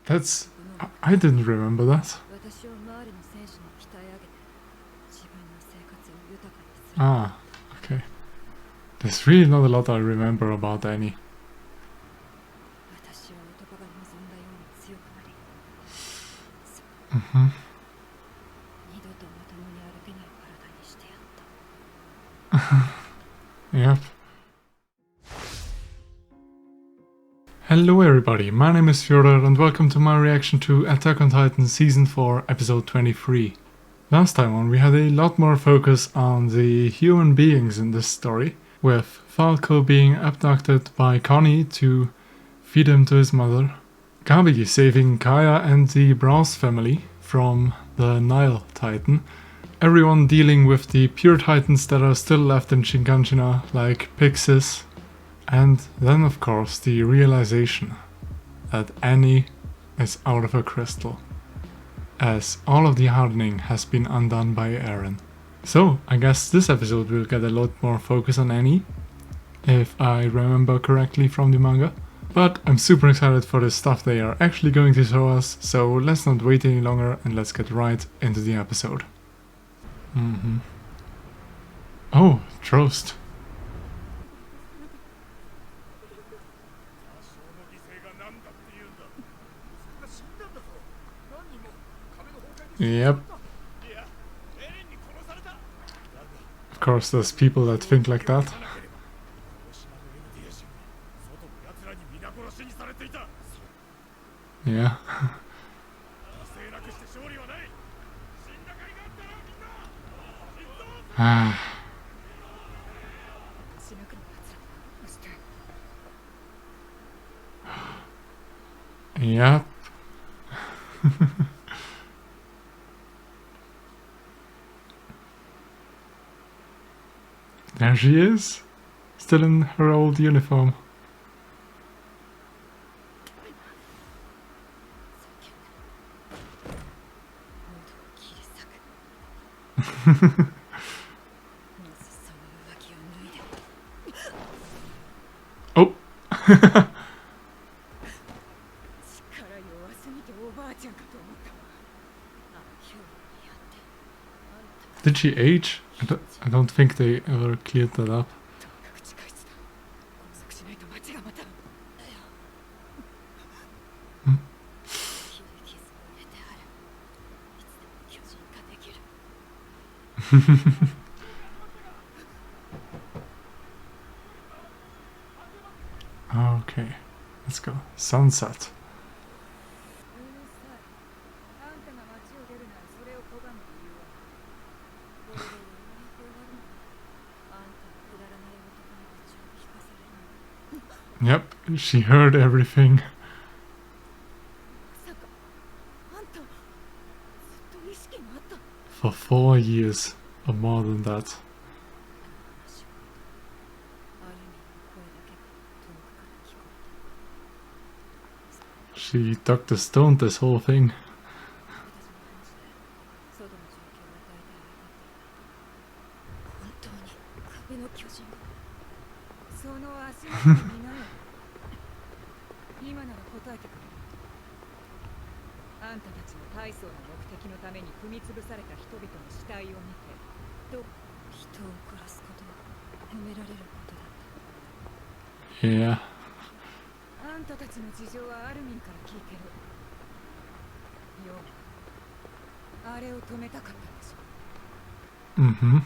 That's... I didn't remember that. Ah, okay. There's really not a lot I remember about Annie. Yep. Hello everybody, my name is Fyodor and welcome to my reaction to Attack on Titan Season 4 Episode 23. Last time on we had a lot more focus on the human beings in this story, with Falco being abducted by Connie to feed him to his mother, Gabi saving Kaya and the Brass family from the Nile Titan, everyone dealing with the pure Titans that are still left in Shinganshina, like Pixis, and then of course the realization that Annie is out of her crystal, as all of the hardening has been undone by Eren. So I guess this episode will get a lot more focus on Annie, if I remember correctly from the manga. But I'm super excited for the stuff they are actually going to show us, so let's not wait any longer and let's get right into the episode. Oh, Trost. Yep. Of course, there's people that think like that. Yeah. Yep. There she is, still in her old uniform. Oh! Did she age? I don't think they ever cleared that up. Okay, let's go. Sunset. Yep, she heard everything. For 4 years, or more than that. She ducked the stone this whole thing. Yeah. Mm-hmm.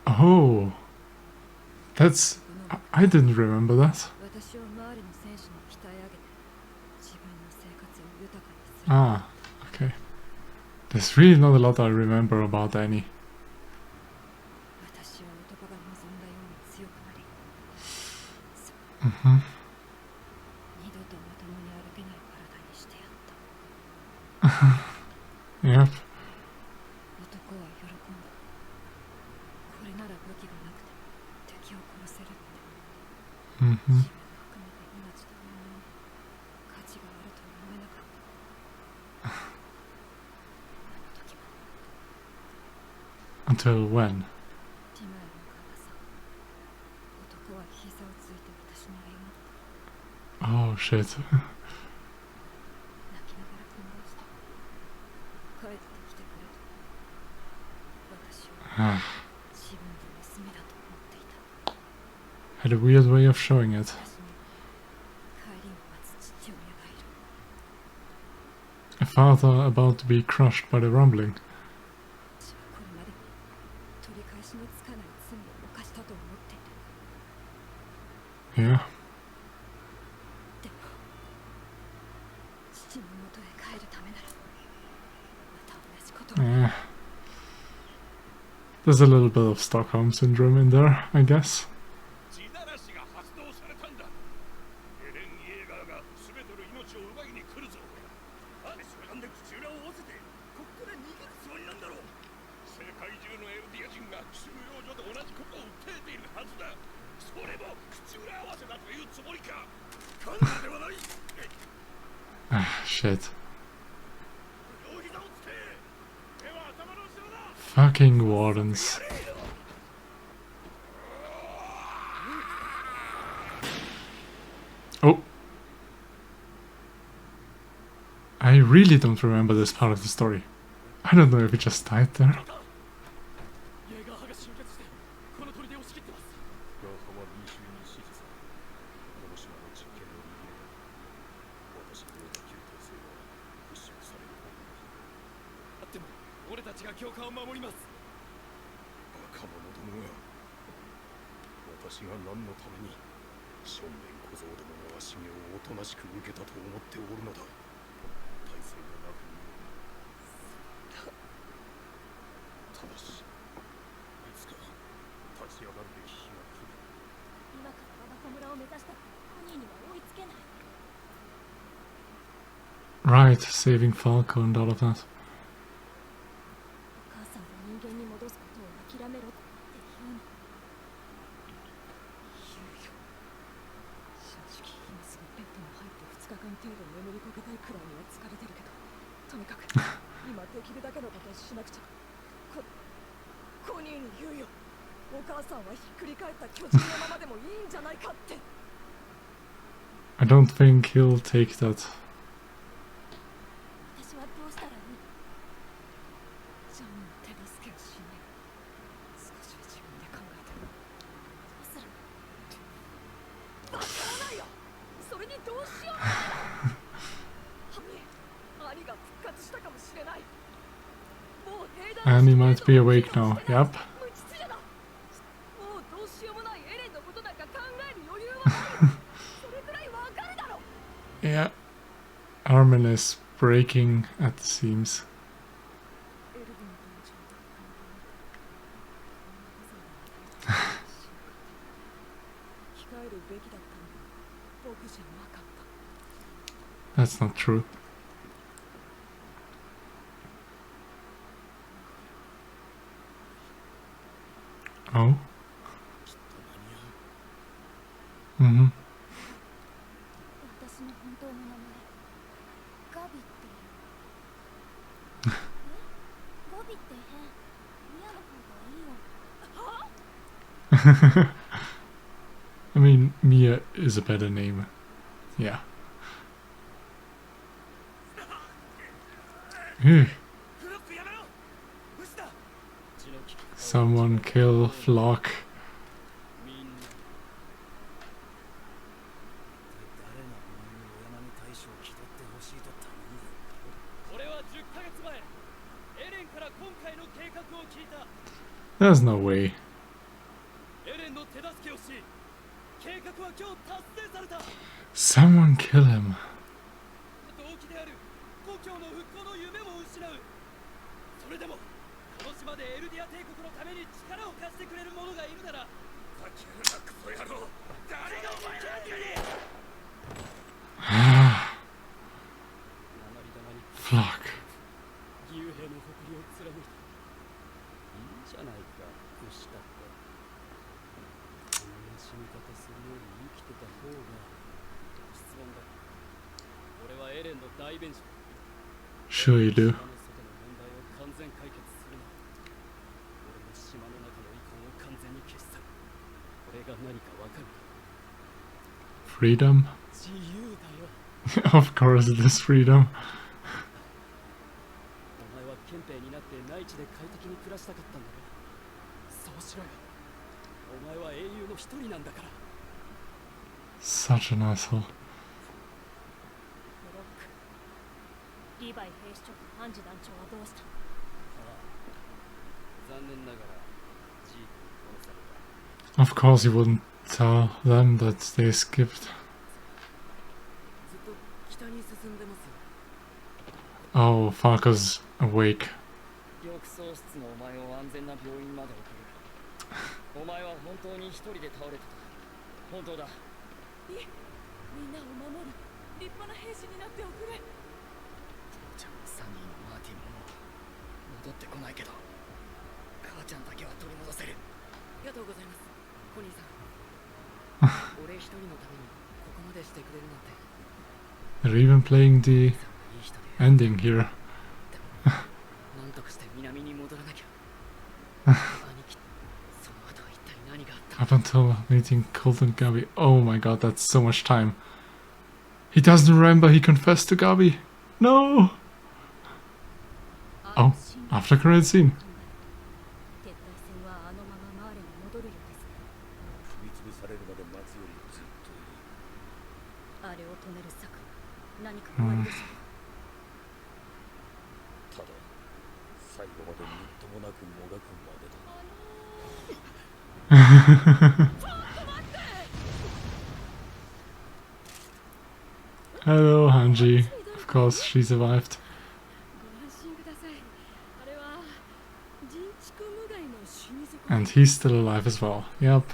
Oh, that's... I didn't remember that. Ah, okay. There's really not a lot I remember about Annie. Yep. until when? Oh shit. Had a weird way of showing it. A father about to be crushed by the rumbling. Yeah. Yeah. There's a little bit of Stockholm Syndrome in there, I guess. Ah, shit. Fucking wardens. Oh. I really don't remember this part of the story. I don't know if it just died there. Right, saving Falco and all of that. I don't think he'll take that. And he might be awake now, yep. Yeah, Armin is breaking at the seams. That's not true. Oh? Mm-hmm. I mean, Mia is a better name. Yeah. Ew. Someone kill Floch. There's no way. Someone kill him. Floch. Sure you do. Freedom? Of course it is freedom. Such an asshole. Of course he wouldn't tell them that they skipped. Oh, Falco's awake. They're even playing the ending here. Up until meeting Colt and Gabi. Oh my god, that's so much time. He doesn't remember he confessed to Gabi. No! Oh, after credit scene. Hello, Hanji. Of course, she survived. And he's still alive as well. Yep.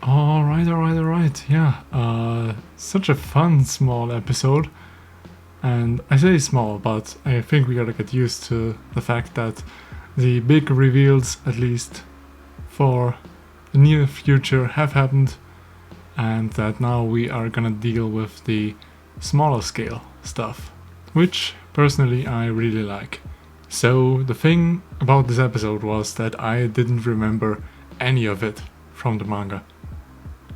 Alright. Yeah. Such a fun small episode. And I say small, but I think we gotta get used to the fact that the big reveals, at least for the near future, have happened, and that now we are gonna deal with the smaller scale stuff, which personally I really like. So the thing about this episode was that I didn't remember any of it from the manga.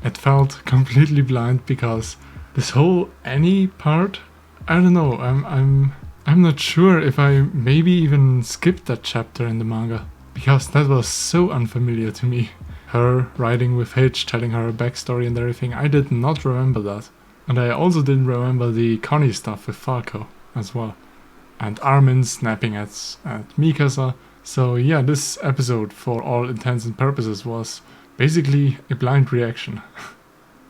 It felt completely blind because this whole Annie part, I don't know, I'm not sure if I maybe even skipped that chapter in the manga, because that was so unfamiliar to me. Her riding with Hitch, telling her backstory and everything, I did not remember that. And I also didn't remember the Connie stuff with Falco as well. And Armin snapping at Mikasa. So yeah, this episode, for all intents and purposes, was basically a blind reaction.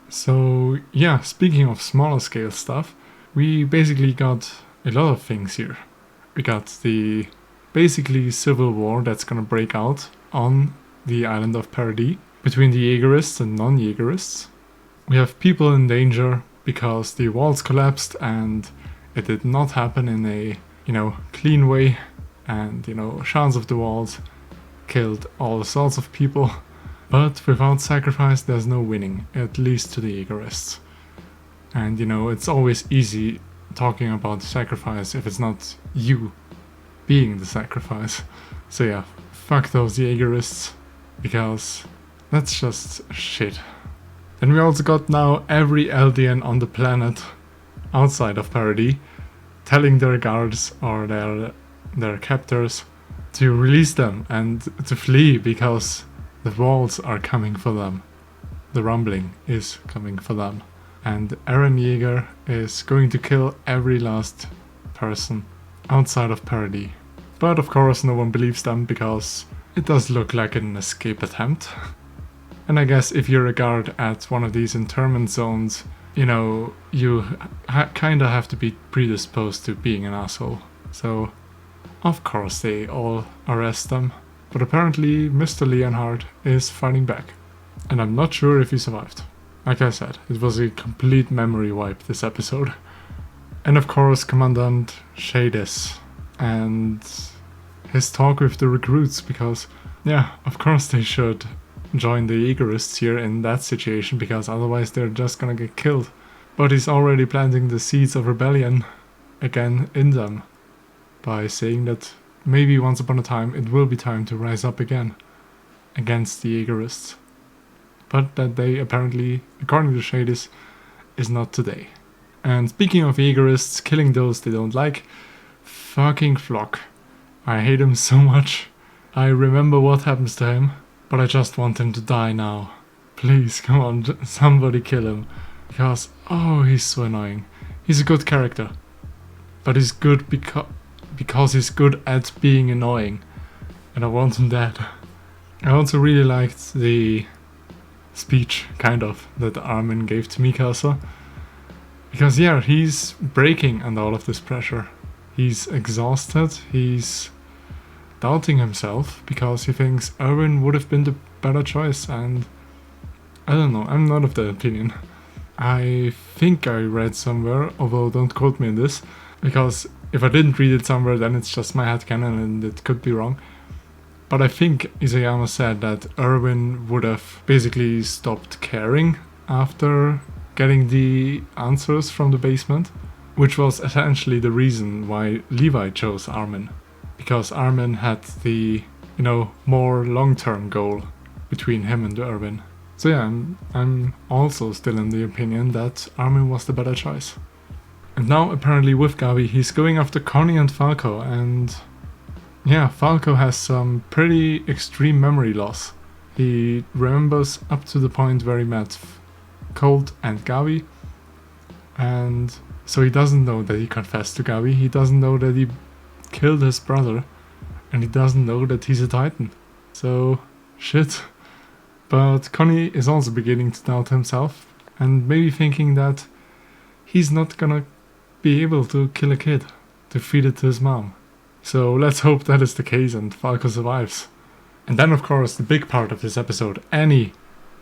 So yeah, speaking of smaller scale stuff, we basically got a lot of things here. We got the basically civil war that's gonna break out on the island of Paradis between the Jaegerists and non-Jaegerists. We have people in danger because the walls collapsed and it did not happen in a, clean way, and, shards of the walls killed all sorts of people. But without sacrifice there's no winning, at least to the Jaegerists. And it's always easy talking about sacrifice if it's not you being the sacrifice. So yeah, fuck those Jaegerists, because that's just shit. Then we also got now every Eldian on the planet outside of Paradis telling their guards or their captors to release them and to flee, because the walls are coming for them. The rumbling is coming for them. And Eren Yeager is going to kill every last person outside of Paradis. But of course no one believes them, because it does look like an escape attempt. And I guess if you're a guard at one of these internment zones, you kinda have to be predisposed to being an asshole. So of course they all arrest them. But apparently Mr. Leonhard is fighting back. And I'm not sure if he survived. Like I said, it was a complete memory wipe this episode. And of course Commandant Shades and his talk with the recruits, because yeah, of course they should join the Jaegerists here in that situation, because otherwise they're just gonna get killed. But he's already planting the seeds of rebellion again in them by saying that maybe once upon a time it will be time to rise up again against the Jaegerists. But that day, apparently, according to Shadis, is not today. And speaking of Jaegerists killing those they don't like, fucking Floch. I hate him so much. I remember what happens to him, but I just want him to die now. Please, come on, somebody kill him. Because, oh, he's so annoying. He's a good character. But he's good because he's good at being annoying. And I want him dead. I also really liked the speech, kind of, that Armin gave to Mikasa. Because yeah, he's breaking under all of this pressure. He's exhausted, he's doubting himself because he thinks Armin would have been the better choice, and I don't know, I'm not of that opinion. I think I read somewhere, although don't quote me on this, because if I didn't read it somewhere then it's just my headcanon and it could be wrong. But I think Isayama said that Erwin would have basically stopped caring after getting the answers from the basement, which was essentially the reason why Levi chose Armin. Because Armin had the, more long-term goal between him and Erwin. So yeah, I'm also still in the opinion that Armin was the better choice. And now apparently with Gabi he's going after Connie and Falco, and yeah, Falco has some pretty extreme memory loss. He remembers up to the point where he met Colt and Gabi, and so he doesn't know that he confessed to Gabi, he doesn't know that he killed his brother, and he doesn't know that he's a Titan. So, shit. But Connie is also beginning to doubt himself, and maybe thinking that he's not gonna be able to kill a kid to feed it to his mom. So let's hope that is the case and Falco survives. And then of course the big part of this episode, Annie.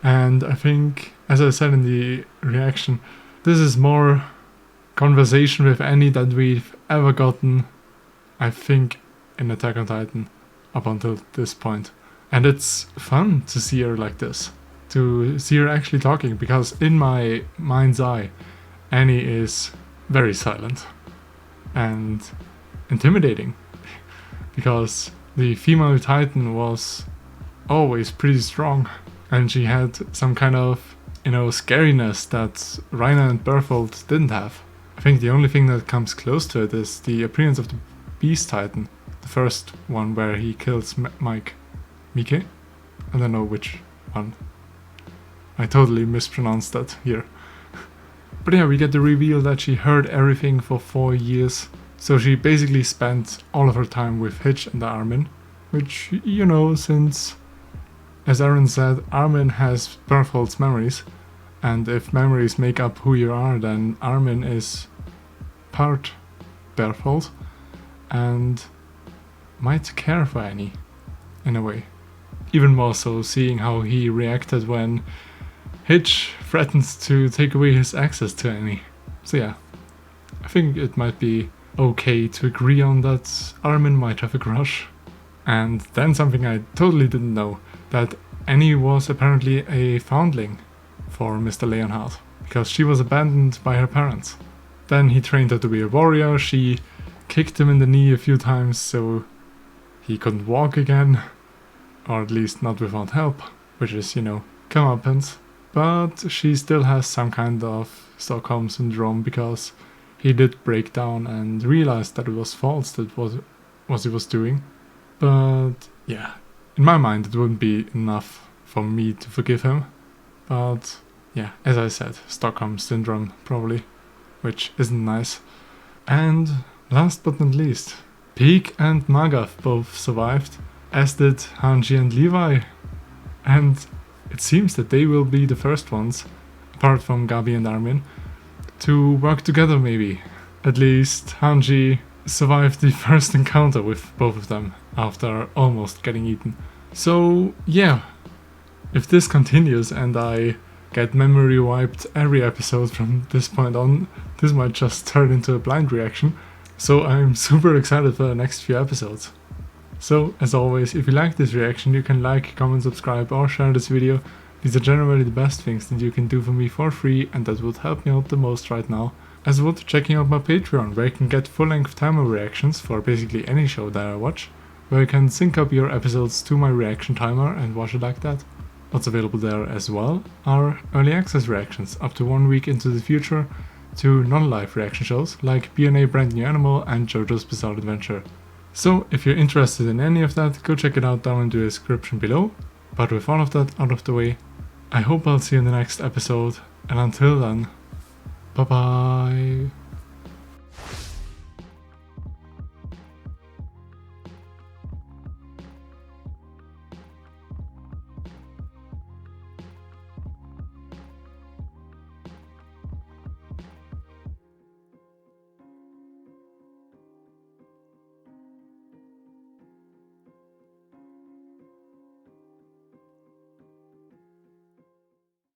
And I think, as I said in the reaction, this is more conversation with Annie that we've ever gotten, I think, in Attack on Titan up until this point. And it's fun to see her like this, to see her actually talking, because in my mind's eye, Annie is very silent and intimidating, because the female Titan was always pretty strong, and she had some kind of, scariness that Reiner and Berthold didn't have. I think the only thing that comes close to it is the appearance of the Beast Titan, the first one where he kills Mike. Mike? I don't know which one. I totally mispronounced that here. But yeah, we get the reveal that she heard everything for 4 years. So she basically spent all of her time with Hitch and Armin. Which, since, as Aaron said, Armin has Berthold's memories. And if memories make up who you are, then Armin is part Berthold. And might care for Annie, in a way. Even more so seeing how he reacted when Hitch threatens to take away his access to Annie. So yeah, I think it might be okay to agree on that Armin might have a crush. And then something I totally didn't know, that Annie was apparently a foundling for Mr. Leonhardt, because she was abandoned by her parents. Then he trained her to be a warrior, she kicked him in the knee a few times so he couldn't walk again. Or at least not without help, which is, comeuppance. But she still has some kind of Stockholm syndrome, because he did break down and realized that it was false, that what he was doing. But yeah, in my mind it wouldn't be enough for me to forgive him. But yeah, as I said, Stockholm syndrome probably, which isn't nice. And last but not least, Peak and Magath both survived, as did Hanji and Levi, and it seems that they will be the first ones, apart from Gabi and Armin, to work together maybe. At least Hanji survived the first encounter with both of them after almost getting eaten. So yeah, if this continues and I get memory wiped every episode from this point on, this might just turn into a blind reaction, so I'm super excited for the next few episodes. So, as always, if you like this reaction, you can like, comment, subscribe or share this video. These are generally the best things that you can do for me for free, and that would help me out the most right now. as well to checking out my Patreon, where you can get full-length timer reactions for basically any show that I watch, where you can sync up your episodes to my reaction timer and watch it like that. What's available there as well are early access reactions up to 1 week into the future to non-live reaction shows like B&A Brand New Animal and JoJo's Bizarre Adventure. So if you're interested in any of that, go check it out down in the description below. But with all of that out of the way, I hope I'll see you in the next episode, and until then, bye bye.